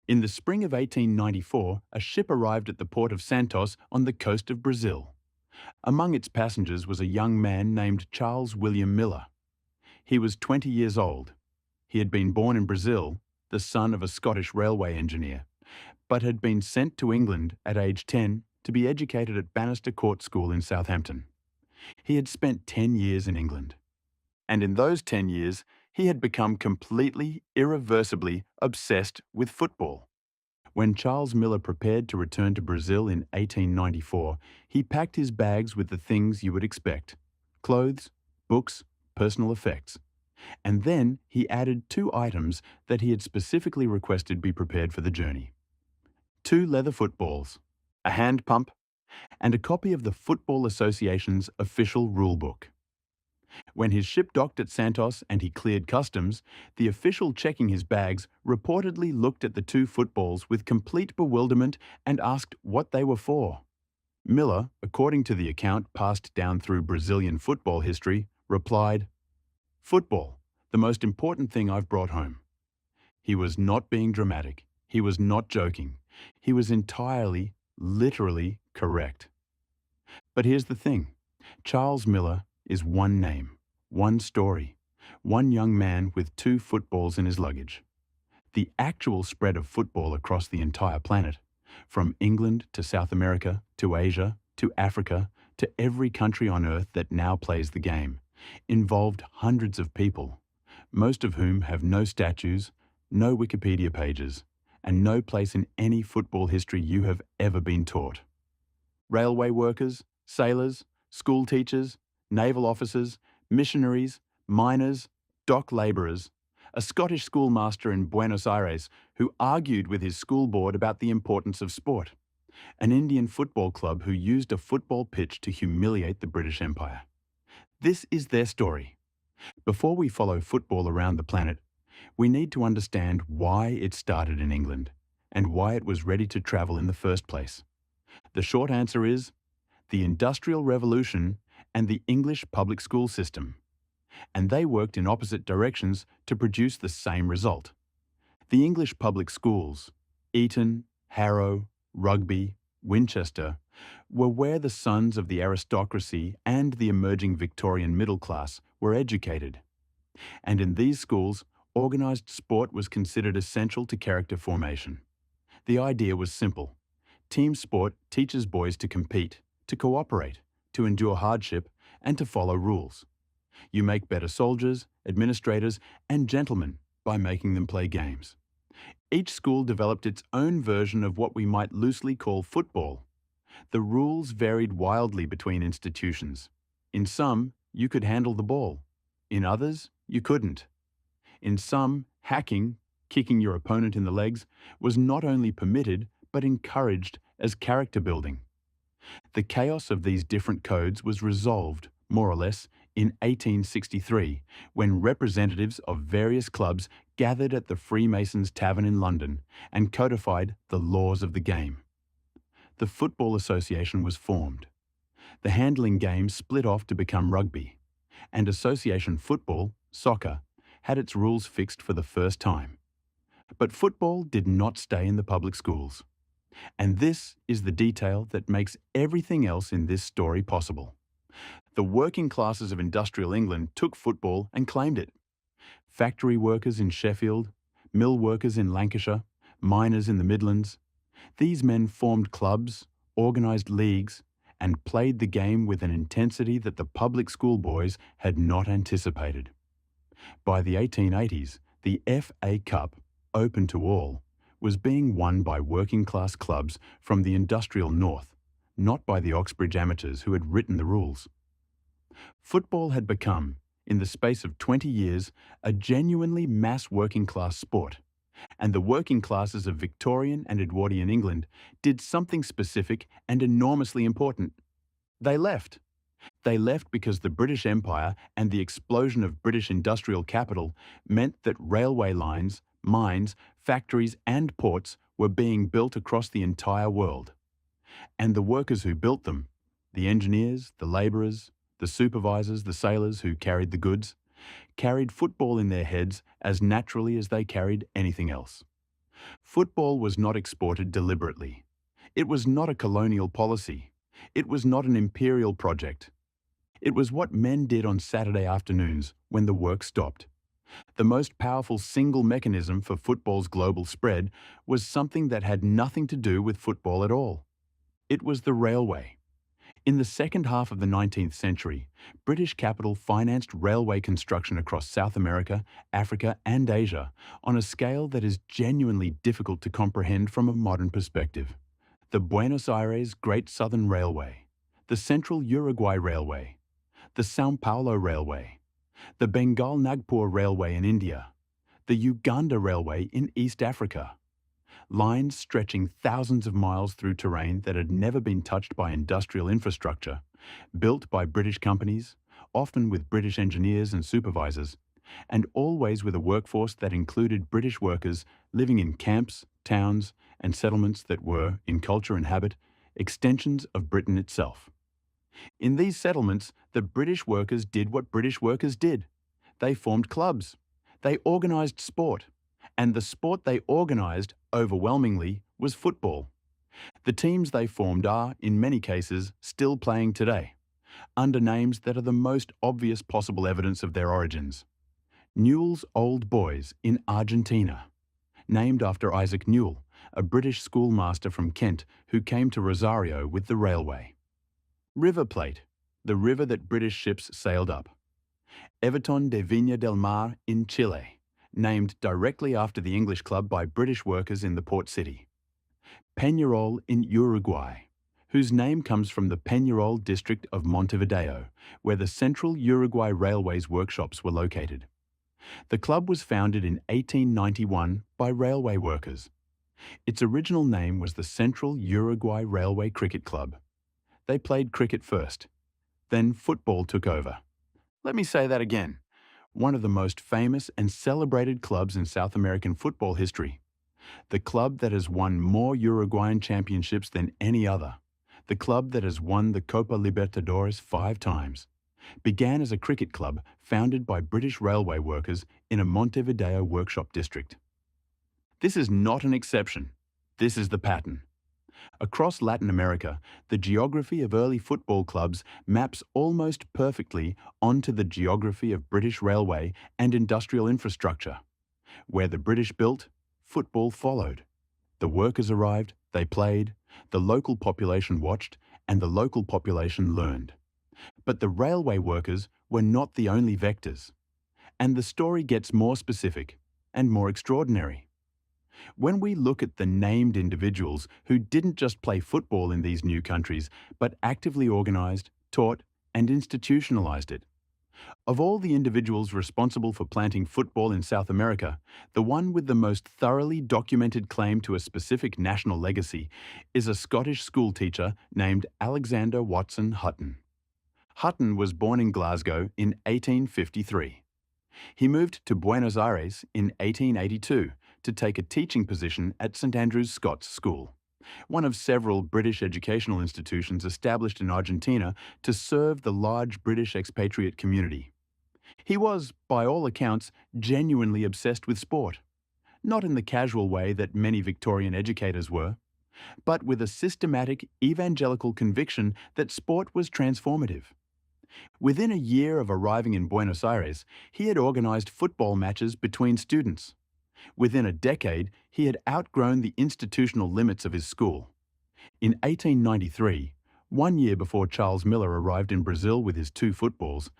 In the spring of 1894, a ship arrived at the port of Santos on the coast of Brazil. Among its passengers was a young man named Charles William Miller. He was 20 years old. He had been born in Brazil, the son of a Scottish railway engineer, but had been sent to England at age 10 to be educated at Bannister Court School in Southampton. He had spent 10 years in England. And in those 10 years, he had become completely, irreversibly obsessed with football. When Charles Miller prepared to return to Brazil in 1894, he packed his bags with the things you would expect: clothes, books, personal effects. And then he added 2 items that he had specifically requested be prepared for the journey: 2 leather footballs, a hand pump, and a copy of the Football Association's official rulebook. When his ship docked at Santos and he cleared customs, the official checking his bags reportedly looked at the 2 footballs with complete bewilderment and asked what they were for. Miller, according to the account passed down through Brazilian football history, replied, "Football, the most important thing I've brought home." He was not being dramatic. He was not joking. He was entirely, literally correct. But here's the thing. Charles Miller is one name, one story, one young man with 2 footballs in his luggage. The actual spread of football across the entire planet, from England to South America, to Asia, to Africa, to every country on earth that now plays the game, involved hundreds of people, most of whom have no statues, no Wikipedia pages, and no place in any football history you have ever been taught. Railway workers, sailors, school teachers, naval officers, missionaries, miners, dock labourers, a Scottish schoolmaster in Buenos Aires who argued with his school board about the importance of sport, an Indian football club who used a football pitch to humiliate the British Empire. This is their story. Before we follow football around the planet, we need to understand why it started in England and why it was ready to travel in the first place. The short answer is the Industrial Revolution and the English public school system. And they worked in opposite directions to produce the same result. The English public schools, Eton, Harrow, Rugby, Winchester, were where the sons of the aristocracy and the emerging Victorian middle class were educated. And in these schools, organised sport was considered essential to character formation. The idea was simple. Team sport teaches boys to compete, to cooperate, to endure hardship, and to follow rules. You make better soldiers, administrators, and gentlemen by making them play games. Each school developed its own version of what we might loosely call football. The rules varied wildly between institutions. In some, you could handle the ball. In others, you couldn't. In some, hacking, kicking your opponent in the legs, was not only permitted but encouraged as character building. The chaos of these different codes was resolved, more or less, in 1863, when representatives of various clubs gathered at the Freemasons' Tavern in London and codified the laws of the game. The Football Association was formed. The handling game split off to become rugby, and association football, soccer, had its rules fixed for the first time. But football did not stay in the public schools. And this is the detail that makes everything else in this story possible. The working classes of industrial England took football and claimed it. Factory workers in Sheffield, mill workers in Lancashire, miners in the Midlands. These men formed clubs, organised leagues, and played the game with an intensity that the public school boys had not anticipated. By the 1880s, the FA Cup, open to all, was being won by working-class clubs from the industrial north, not by the Oxbridge amateurs who had written the rules. Football had become, in the space of 20 years, a genuinely mass working-class sport, and the working classes of Victorian and Edwardian England did something specific and enormously important. They left. They left because the British Empire and the explosion of British industrial capital meant that railway lines, mines, factories and ports were being built across the entire world. And the workers who built them, the engineers, the labourers, the supervisors, the sailors who carried the goods, carried football in their heads as naturally as they carried anything else. Football was not exported deliberately. It was not a colonial policy. It was not an imperial project. It was what men did on Saturday afternoons when the work stopped. The most powerful single mechanism for football's global spread was something that had nothing to do with football at all. It was the railway. In the second half of the 19th century, British capital financed railway construction across South America, Africa, and Asia on a scale that is genuinely difficult to comprehend from a modern perspective. The Buenos Aires Great Southern Railway, the Central Uruguay Railway, the São Paulo Railway, the Bengal Nagpur Railway in India, the Uganda Railway in East Africa. Lines stretching thousands of miles through terrain that had never been touched by industrial infrastructure, built by British companies, often with British engineers and supervisors, and always with a workforce that included British workers living in camps, towns, and settlements that were, in culture and habit, extensions of Britain itself. In these settlements, the British workers did what British workers did. They formed clubs. They organised sport. And the sport they organised, overwhelmingly, was football. The teams they formed are, in many cases, still playing today, under names that are the most obvious possible evidence of their origins. Newell's Old Boys in Argentina, named after Isaac Newell, a British schoolmaster from Kent who came to Rosario with the railway. River Plate, the river that British ships sailed up. Everton de Viña del Mar in Chile, named directly after the English club by British workers in the port city. Peñarol in Uruguay, whose name comes from the Peñarol district of Montevideo, where the Central Uruguay Railway's workshops were located. The club was founded in 1891 by railway workers. Its original name was the Central Uruguay Railway Cricket Club. They played cricket first. Then football took over. Let me say that again. One of the most famous and celebrated clubs in South American football history. The club that has won more Uruguayan championships than any other. The club that has won the Copa Libertadores 5 times. Began as a cricket club founded by British railway workers in a Montevideo workshop district. This is not an exception. This is the pattern. Across Latin America, the geography of early football clubs maps almost perfectly onto the geography of British railway and industrial infrastructure. Where the British built, football followed. The workers arrived, they played, the local population watched, and the local population learned. But the railway workers were not the only vectors. And the story gets more specific and more extraordinary. When we look at the named individuals who didn't just play football in these new countries, but actively organised, taught, and institutionalised it. Of all the individuals responsible for planting football in South America, the one with the most thoroughly documented claim to a specific national legacy is a Scottish schoolteacher named Alexander Watson Hutton. Hutton was born in Glasgow in 1853. He moved to Buenos Aires in 1882 to take a teaching position at St Andrew's Scots School, one of several British educational institutions established in Argentina to serve the large British expatriate community. He was, by all accounts, genuinely obsessed with sport, not in the casual way that many Victorian educators were, but with a systematic evangelical conviction that sport was transformative. Within a year of arriving in Buenos Aires, he had organised football matches between students. Within a decade, he had outgrown the institutional limits of his school. In 1893, 1 year before Charles Miller arrived in Brazil with his 2 footballs,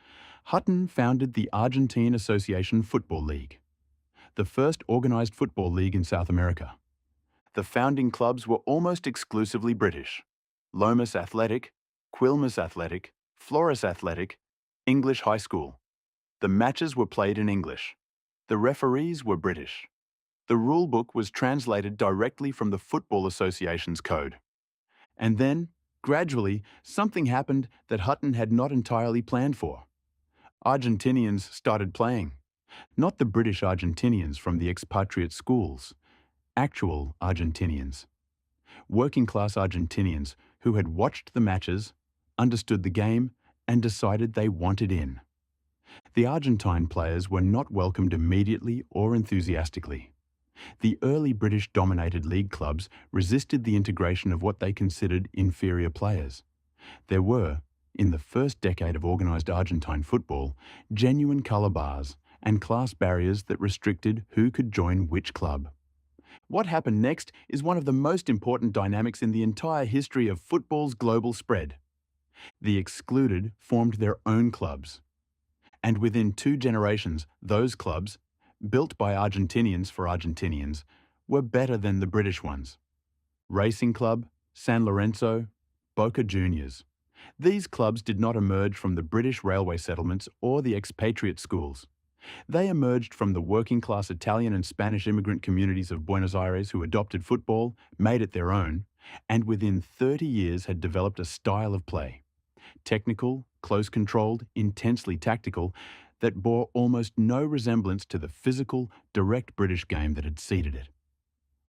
Hutton founded the Argentine Association Football League, the first organised football league in South America. The founding clubs were almost exclusively British: Lomas Athletic, Quilmes Athletic, Flores Athletic, English High School. The matches were played in English. The referees were British. The rulebook was translated directly from the Football Association's code. And then, gradually, something happened that Hutton had not entirely planned for. Argentinians started playing. Not the British Argentinians from the expatriate schools. Actual Argentinians. Working-class Argentinians who had watched the matches, understood the game, and decided they wanted in. The Argentine players were not welcomed immediately or enthusiastically. The early British-dominated league clubs resisted the integration of what they considered inferior players. There were, in the first decade of organised Argentine football, genuine colour bars and class barriers that restricted who could join which club. What happened next is one of the most important dynamics in the entire history of football's global spread. The excluded formed their own clubs. And within 2 generations, those clubs, built by Argentinians for Argentinians, were better than the British ones. Racing Club, San Lorenzo, Boca Juniors. These clubs did not emerge from the British railway settlements or the expatriate schools. They emerged from the working-class Italian and Spanish immigrant communities of Buenos Aires who adopted football, made it their own, and within 30 years had developed a style of play. Technical, close-controlled, intensely tactical, that bore almost no resemblance to the physical, direct British game that had seeded it.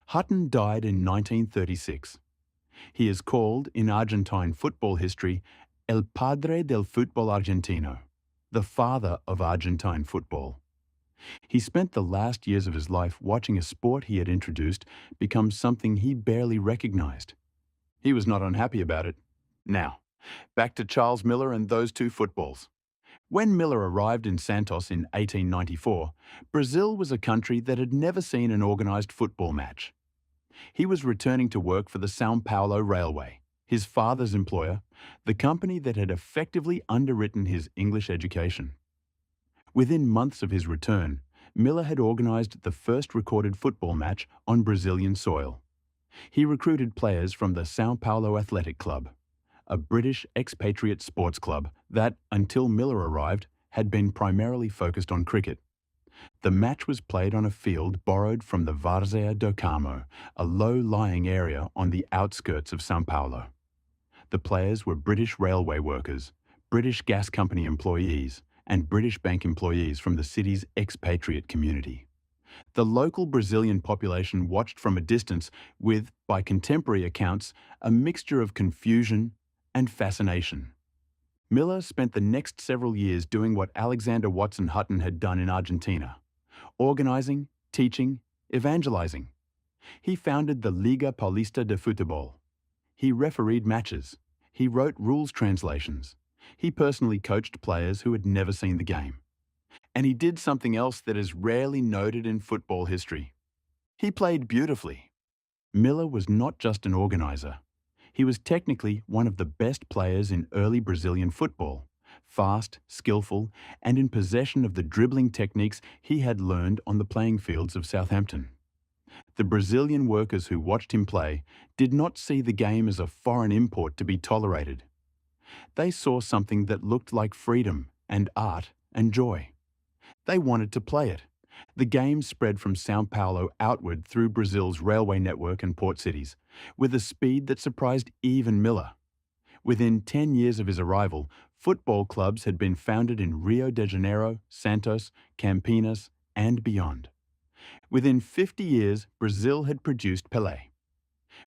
Hutton died in 1936. He is called, in Argentine football history, El Padre del Fútbol Argentino, the father of Argentine football. He spent the last years of his life watching a sport he had introduced become something he barely recognized. He was not unhappy about it. Now, back to Charles Miller and those 2 footballs. When Miller arrived in Santos in 1894, Brazil was a country that had never seen an organised football match. He was returning to work for the São Paulo Railway, his father's employer, the company that had effectively underwritten his English education. Within months of his return, Miller had organised the first recorded football match on Brazilian soil. He recruited players from the São Paulo Athletic Club, a British expatriate sports club that, until Miller arrived, had been primarily focused on cricket. The match was played on a field borrowed from the Várzea do Carmo, a low-lying area on the outskirts of São Paulo. The players were British railway workers, British gas company employees, and British bank employees from the city's expatriate community. The local Brazilian population watched from a distance with, by contemporary accounts, a mixture of confusion and fascination. Miller spent the next several years doing what Alexander Watson Hutton had done in Argentina: organising, teaching, evangelizing. He founded the Liga Paulista de Futebol. He refereed matches. He wrote rules translations. He personally coached players who had never seen the game. And he did something else that is rarely noted in football history. He played beautifully. Miller was not just an organizer. He was technically one of the best players in early Brazilian football, fast, skillful, and in possession of the dribbling techniques he had learned on the playing fields of Southampton. The Brazilian workers who watched him play did not see the game as a foreign import to be tolerated. They saw something that looked like freedom and art and joy. They wanted to play it. The game spread from São Paulo outward through Brazil's railway network and port cities, with a speed that surprised even Miller. Within 10 years of his arrival, football clubs had been founded in Rio de Janeiro, Santos, Campinas, and beyond. Within 50 years, Brazil had produced Pelé.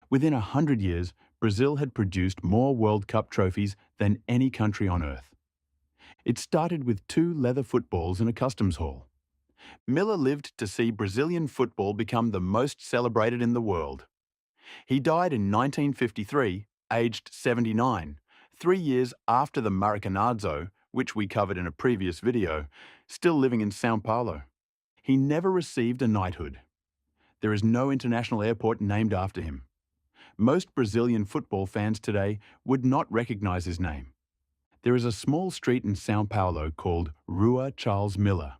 Within 100 years, Brazil had produced more World Cup trophies than any country on earth. It started with 2 leather footballs in a customs hall. Miller lived to see Brazilian football become the most celebrated in the world. He died in 1953, aged 79, 3 years after the Maracanazo, which we covered in a previous video, still living in São Paulo. He never received a knighthood. There is no international airport named after him. Most Brazilian football fans today would not recognize his name. There is a small street in São Paulo called Rua Charles Miller.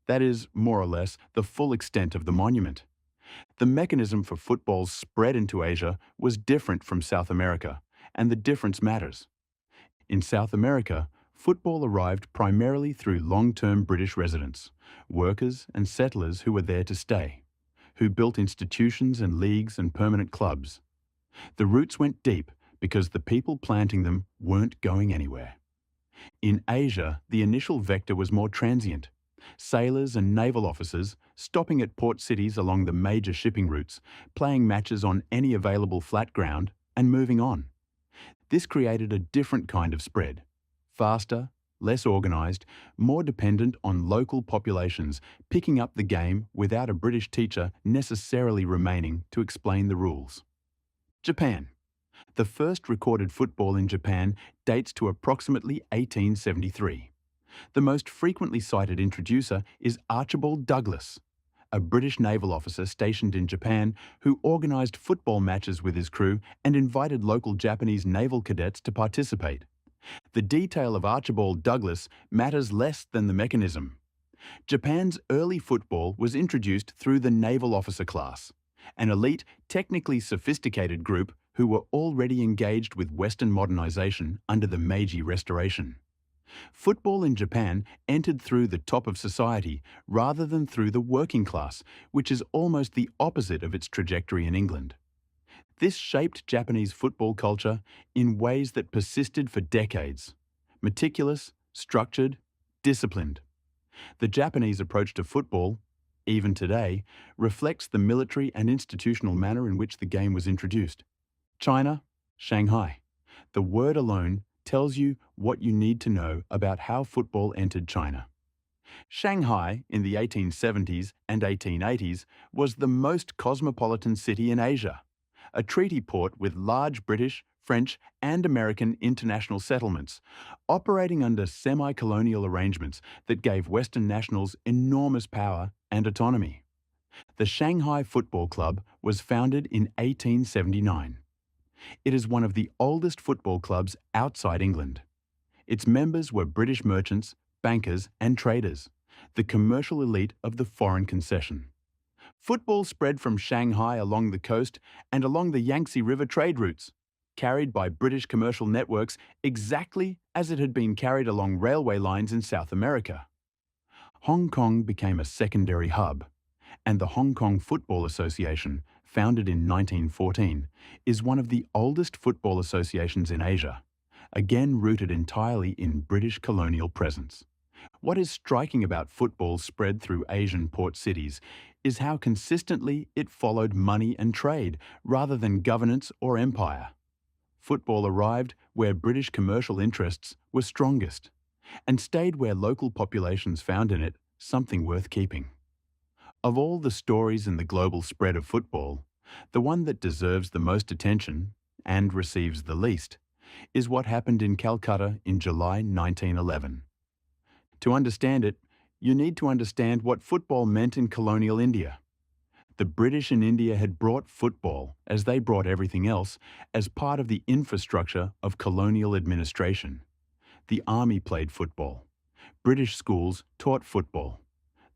That is, more or less, the full extent of the monument. The mechanism for football's spread into Asia was different from South America, and the difference matters. In South America, football arrived primarily through long-term British residents, workers and settlers who were there to stay, who built institutions and leagues and permanent clubs. The roots went deep because the people planting them weren't going anywhere. In Asia, the initial vector was more transient. Sailors and naval officers stopping at port cities along the major shipping routes, playing matches on any available flat ground, and moving on. This created a different kind of spread: faster, less organised, more dependent on local populations, picking up the game without a British teacher necessarily remaining to explain the rules. Japan. The first recorded football in Japan dates to approximately 1873. The most frequently cited introducer is Archibald Douglas, a British naval officer stationed in Japan who organised football matches with his crew and invited local Japanese naval cadets to participate. The detail of Archibald Douglas matters less than the mechanism. Japan's early football was introduced through the naval officer class, an elite, technically sophisticated group who were already engaged with Western modernization under the Meiji Restoration. Football in Japan entered through the top of society rather than through the working class, which is almost the opposite of its trajectory in England. This shaped Japanese football culture in ways that persisted for decades. Meticulous, structured, disciplined. The Japanese approach to football, even today, reflects the military and institutional manner in which the game was introduced. China, Shanghai. The word alone tells you what you need to know about how football entered China. Shanghai, in the 1870s and 1880s, was the most cosmopolitan city in Asia, a treaty port with large British, French, and American international settlements, operating under semi-colonial arrangements that gave Western nationals enormous power and autonomy. The Shanghai Football Club was founded in 1879. It is one of the oldest football clubs outside England. Its members were British merchants, bankers, and traders, the commercial elite of the foreign concession. Football spread from Shanghai along the coast and along the Yangtze River trade routes, carried by British commercial networks exactly as it had been carried along railway lines in South America. Hong Kong became a secondary hub, and the Hong Kong Football Association, founded in 1914, is one of the oldest football associations in Asia, again rooted entirely in British colonial presence. What is striking about football's spread through Asian port cities is how consistently it followed money and trade rather than governance or empire. Football arrived where British commercial interests were strongest and stayed where local populations found in it something worth keeping. Of all the stories in the global spread of football, the one that deserves the most attention, and receives the least, is what happened in Calcutta in July 1911. To understand it, you need to understand what football meant in colonial India. The British in India had brought football, as they brought everything else, as part of the infrastructure of colonial administration. The army played football. British schools taught football.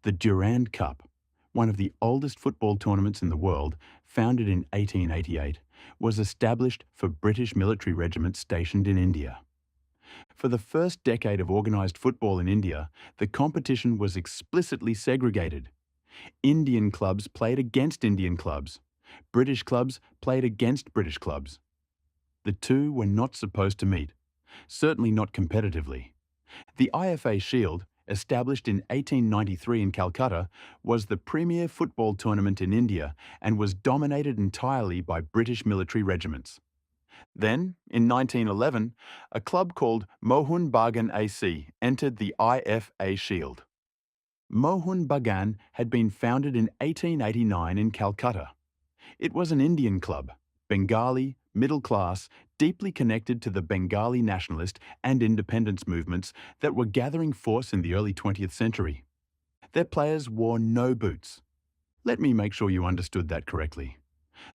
The Durand Cup, one of the oldest football tournaments in the world, founded in 1888, was established for British military regiments stationed in India. For the first decade of organised football in India, the competition was explicitly segregated. Indian clubs played against Indian clubs. British clubs played against British clubs. The two were not supposed to meet, certainly not competitively. The IFA Shield, established in 1893 in Calcutta, was the premier football tournament in India and was dominated entirely by British military regiments. Then, in 1911, a club called Mohun Bagan AC entered the IFA Shield. Mohun Bagan had been founded in 1889 in Calcutta. It was an Indian club, Bengali, middle class, deeply connected to the Bengali nationalist and independence movements that were gathering force in the early 20th century. Their players wore no boots. Let me make sure you understood that correctly.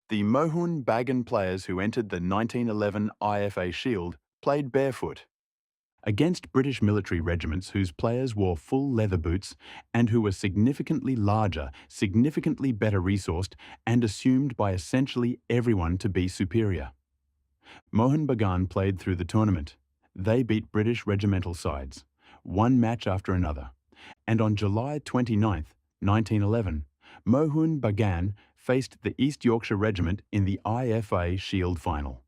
The Mohun Bagan players who entered the 1911 IFA Shield played barefoot. Against British military regiments whose players wore full leather boots and who were significantly larger, significantly better resourced, and assumed by essentially everyone to be superior. Mohun Bagan played through the tournament. They beat British regimental sides, one match after another, and on July 29, 1911, Mohun Bagan faced the East Yorkshire Regiment in the IFA Shield final.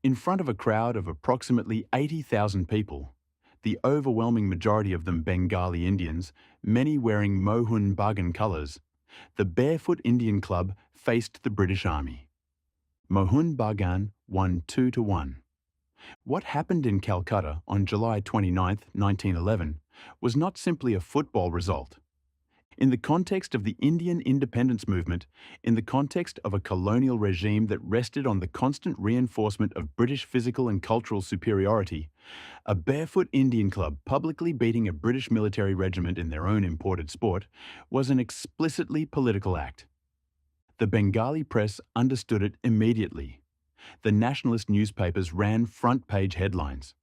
In front of a crowd of approximately 80,000 people, the overwhelming majority of them Bengali Indians, many wearing Mohun Bagan colours, the Barefoot Indian Club faced the British Army. Mohun Bagan won 2-1. What happened in Calcutta on July 29, 1911, was not simply a football result. In the context of the Indian independence movement, in the context of a colonial regime that rested on the constant reinforcement of British physical and cultural superiority, a barefoot Indian club publicly beating a British military regiment in their own imported sport was an explicitly political act. The Bengali press understood it immediately. The nationalist newspapers ran front-page headlines.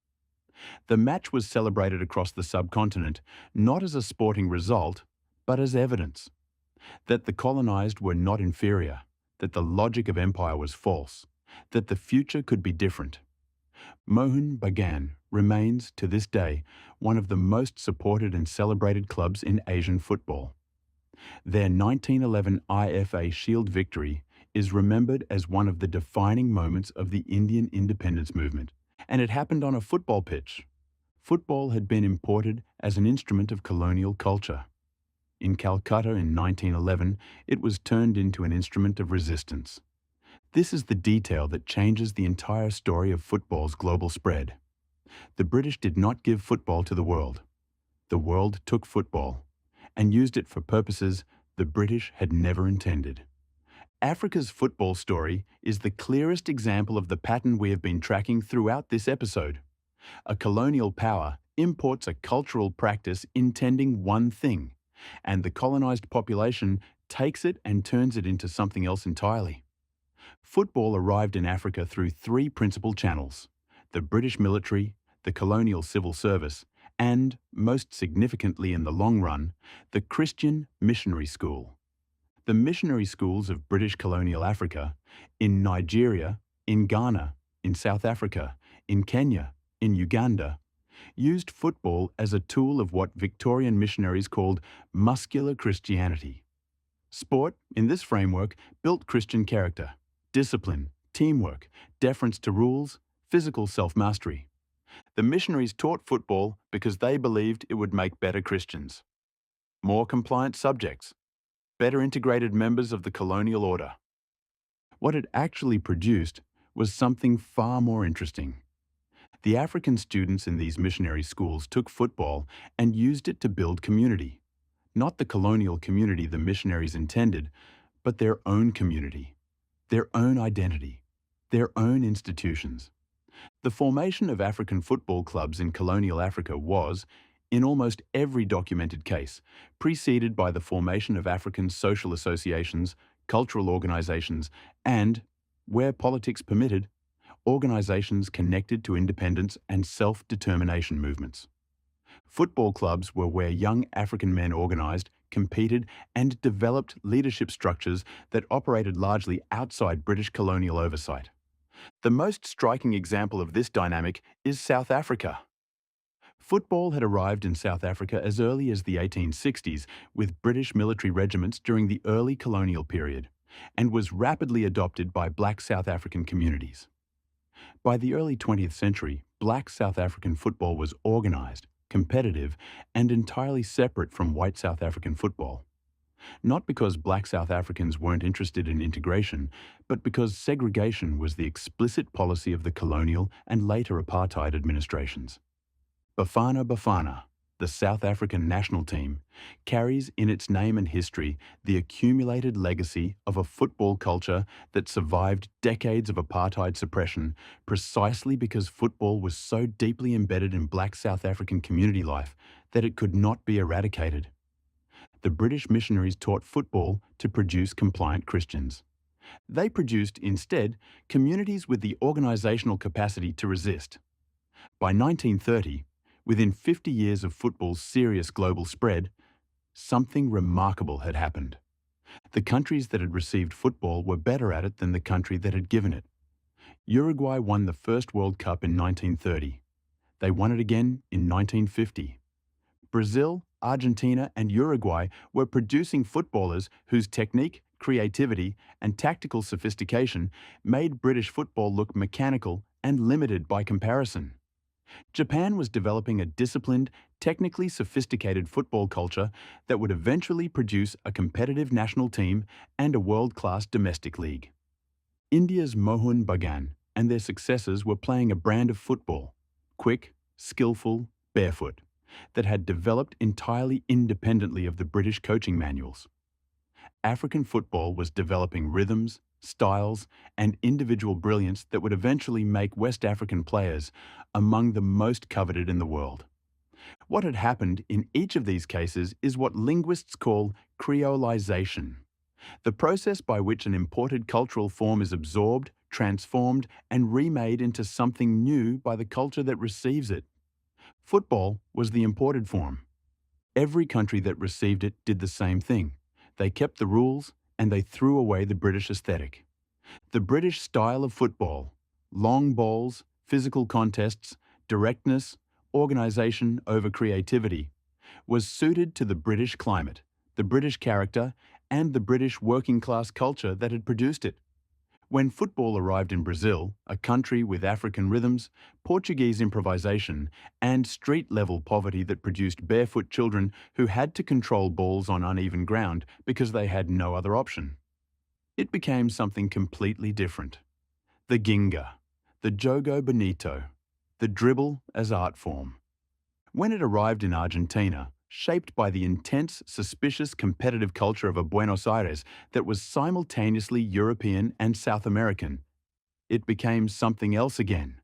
The match was celebrated across the subcontinent not as a sporting result, but as evidence that the colonized were not inferior, that the logic of empire was false, that the future could be different. Mohun Bagan remains, to this day, one of the most supported and celebrated clubs in Asian football. Their 1911 IFA Shield victory is remembered as one of the defining moments of the Indian independence movement, and it happened on a football pitch. Football had been imported as an instrument of colonial culture. In Calcutta in 1911, it was turned into an instrument of resistance. This is the detail that changes the entire story of football's global spread. The British did not give football to the world. The world took football and used it for purposes the British had never intended. Africa's football story is the clearest example of the pattern we have been tracking throughout this episode. A colonial power imports a cultural practice intending one thing, and the colonized population takes it and turns it into something else entirely. Football arrived in Africa through three principal channels: the British military, the colonial civil service, and, most significantly in the long run, the Christian missionary school. The missionary schools of British colonial Africa, in Nigeria, in Ghana, in South Africa, in Kenya, in Uganda, used football as a tool of what Victorian missionaries called muscular Christianity. Sport, in this framework, built Christian character, discipline, teamwork, deference to rules, physical self-mastery. The missionaries taught football because they believed it would make better Christians, more compliant subjects, better integrated members of the colonial order. What it actually produced was something far more interesting. The African students in these missionary schools took football and used it to build community. Not the colonial community the missionaries intended, but their own community, their own identity, their own institutions. The formation of African football clubs in colonial Africa was, in almost every documented case, preceded by the formation of African social associations, cultural organizations, and, where politics permitted, organizations connected to independence and self-determination movements. Football clubs were where young African men organized, competed, and developed leadership structures that operated largely outside British colonial oversight. The most striking example of this dynamic is South Africa. Football had arrived in South Africa as early as the 1860s with British military regiments during the early colonial period, and was rapidly adopted by black South African communities. By the early 20th century, black South African football was organized, competitive, and entirely separate from white South African football. Not because black South Africans weren't interested in integration, but because segregation was the explicit policy of the colonial and later apartheid administrations. Bafana Bafana, the South African national team, carries in its name and history the accumulated legacy of a football culture that survived decades of apartheid suppression precisely because football was so deeply embedded in black South African community life that it could not be eradicated. The British missionaries taught football to produce compliant Christians. They produced, instead, communities with the organizational capacity to resist. By 1930, within 50 years of football's serious global spread, something remarkable had happened. The countries that had received football were better at it than the country that had given it. Uruguay won the first World Cup in 1930. They won it again in 1950. Brazil, Argentina, and Uruguay were producing footballers whose technique, creativity, and tactical sophistication made British football look mechanical and limited by comparison. Japan was developing a disciplined, technically sophisticated football culture that would eventually produce a competitive national team and a world-class domestic league. India's Mohun Bagan and their successors were playing a brand of football, quick, skillful, barefoot, that had developed entirely independently of the British coaching manuals. African football was developing rhythms, styles, and individual brilliance that would eventually make West African players among the most coveted in the world. What had happened in each of these cases is what linguists call creolization, the process by which an imported cultural form is absorbed, transformed, and remade into something new by the culture that receives it. Football was the imported form. Every country that received it did the same thing. They kept the rules and they threw away the British aesthetic. The British style of football, long balls, physical contests, directness, organisation over creativity, was suited to the British climate, the British character, and the British working-class culture that had produced it. When football arrived in Brazil, a country with African rhythms, Portuguese improvisation, and street-level poverty that produced barefoot children who had to control balls on uneven ground because they had no other option, it became something completely different. The ginga, the jogo bonito, the dribble as art form. When it arrived in Argentina, shaped by the intense, suspicious, competitive culture of a Buenos Aires that was simultaneously European and South American, it became something else again.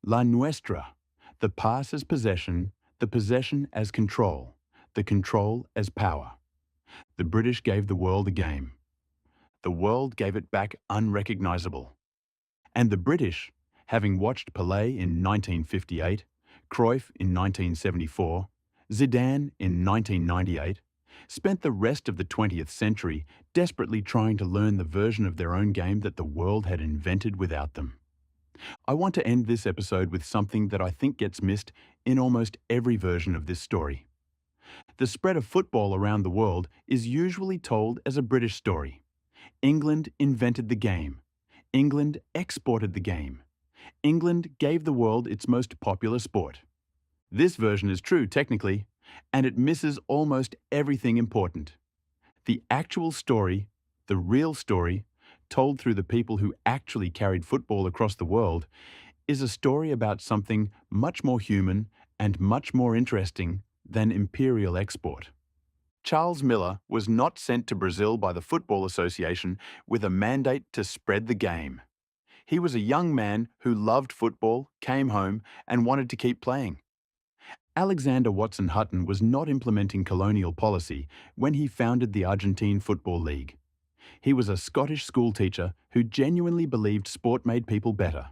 La nuestra, the pass as possession, the possession as control, the control as power. The British gave the world a game. The world gave it back unrecognizable. And the British, having watched Pelé in 1958, Cruyff in 1974, Zidane in 1998, spent the rest of the 20th century desperately trying to learn the version of their own game that the world had invented without them. I want to end this episode with something that I think gets missed in almost every version of this story. The spread of football around the world is usually told as a British story. England invented the game. England exported the game. England gave the world its most popular sport. This version is true technically, and it misses almost everything important. The actual story, the real story, told through the people who actually carried football across the world, is a story about something much more human and much more interesting than imperial export. Charles Miller was not sent to Brazil by the Football Association with a mandate to spread the game. He was a young man who loved football, came home, and wanted to keep playing. Alexander Watson Hutton was not implementing colonial policy when he founded the Argentine Football League. He was a Scottish schoolteacher who genuinely believed sport made people better.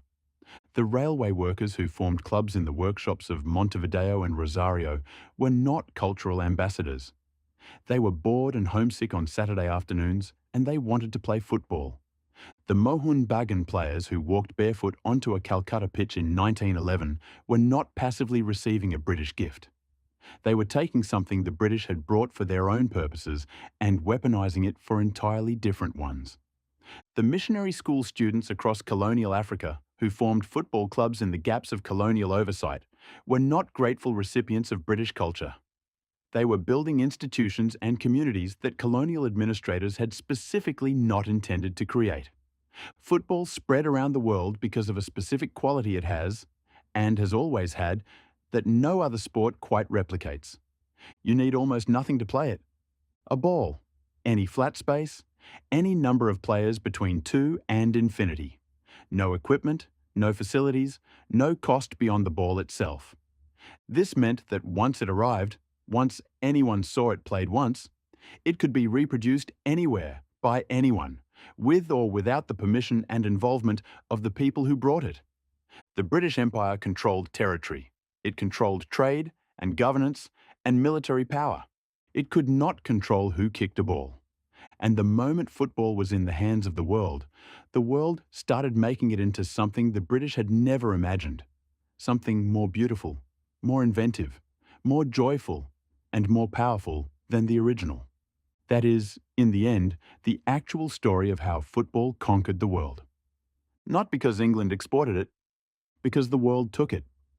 The railway workers who formed clubs in the workshops of Montevideo and Rosario were not cultural ambassadors. They were bored and homesick on Saturday afternoons, and they wanted to play football. The Mohun Bagan players who walked barefoot onto a Calcutta pitch in 1911 were not passively receiving a British gift. They were taking something the British had brought for their own purposes and weaponizing it for entirely different ones. The missionary school students across colonial Africa who formed football clubs in the gaps of colonial oversight were not grateful recipients of British culture. They were building institutions and communities that colonial administrators had specifically not intended to create. Football spread around the world because of a specific quality it has, and has always had, that no other sport quite replicates. You need almost nothing to play it. A ball, any flat space, any number of players between 2 and infinity. No equipment, no facilities, no cost beyond the ball itself. This meant that once it arrived, once anyone saw it played once, it could be reproduced anywhere, by anyone, with or without the permission and involvement of the people who brought it. The British Empire controlled territory. It controlled trade and governance and military power. It could not control who kicked a ball. And the moment football was in the hands of the world started making it into something the British had never imagined. Something more beautiful, more inventive, more joyful, and more powerful than the original. That is, in the end, the actual story of how football conquered the world. Not because England exported it, because the world took it.